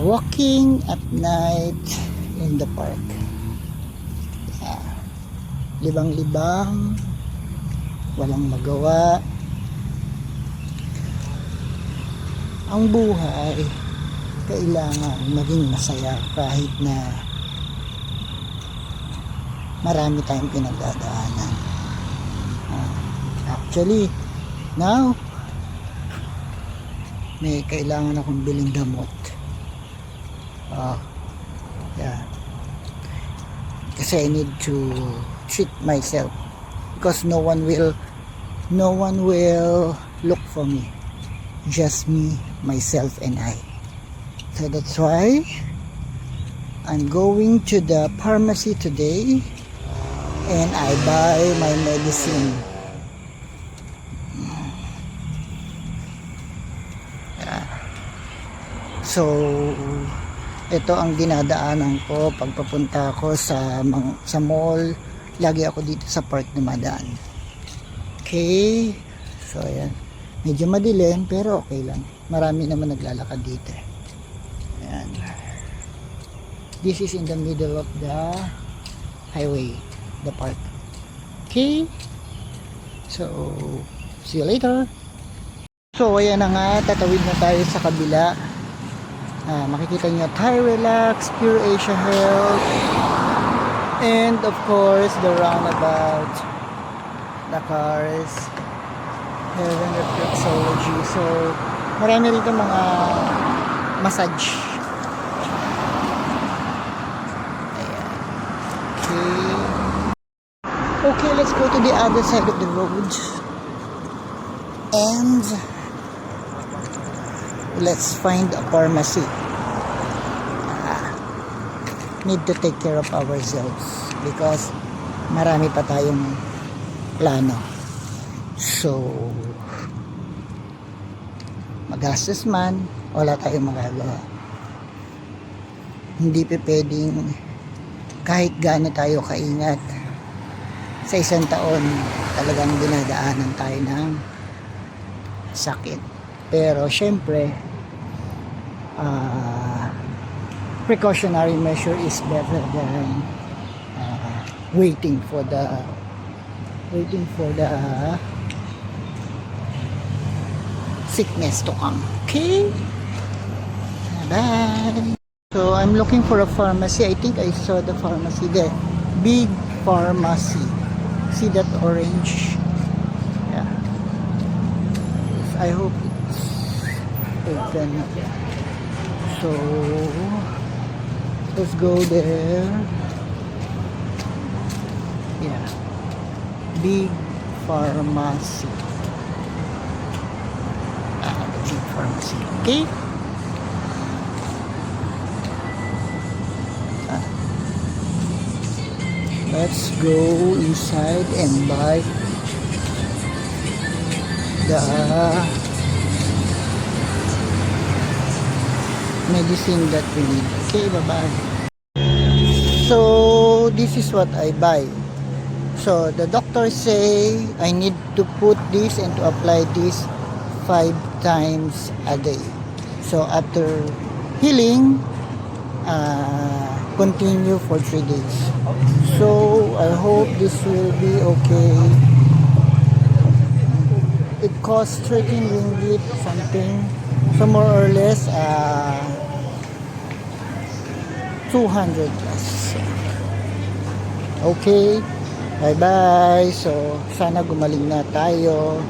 Walking at night in the park. Libang-libang, walang magawa. Ang buhay kailangan maging masaya kahit na marami tayong pinagdadaanan. Actually, now may kailangan akong biling gamot. Yeah. Kasi I need to treat myself because no one will look for me, just me, myself, and I. So that's why I'm going to the pharmacy today and I buy my medicine. So ito ang dinadaanan ko pag papunta ako sa mall. Lagi ako dito sa park dumadaan. Okay, so ayan, medyo madilim pero okay lang, marami naman naglalakad dito. Ayan. This is in the middle of the highway, the park. Okay, so see you later. So ayan na nga, tatawid na tayo sa kabila. Makikita nyo Thai Relax, Pure Asia Health, and of course the roundabout, the cars, Heaven Reflexology. So marami rito mga massage. Ayan. Okay, let's go to the other side of the road and let's find a pharmacy. Need to take care of ourselves because marami pa tayong plano. So magastos man, wala tayong magagawa. Hindi pa pwedeng kahit gaano tayo kaingat sa isang taon, talagang dinadaanan tayo ng sakit. Pero syempre precautionary measure is better than waiting for the sickness to come. Okay, bye. So I'm looking for a pharmacy. I think I saw the pharmacy there, Big Pharmacy. See that orange? Yeah, I hope it's open. So let's go there. Yeah, Big Pharmacy. The Big Pharmacy. Okay. Let's go inside and buy the medicine that we need. Okay, bye-bye. So this is what I buy. So the doctor say I need to put this and to apply this 5 times a day. So after healing, continue for 3 days. So I hope this will be okay. It costs 13 ringgit something, so more or less 200 plus. Okay, bye bye. So sana gumaling na tayo.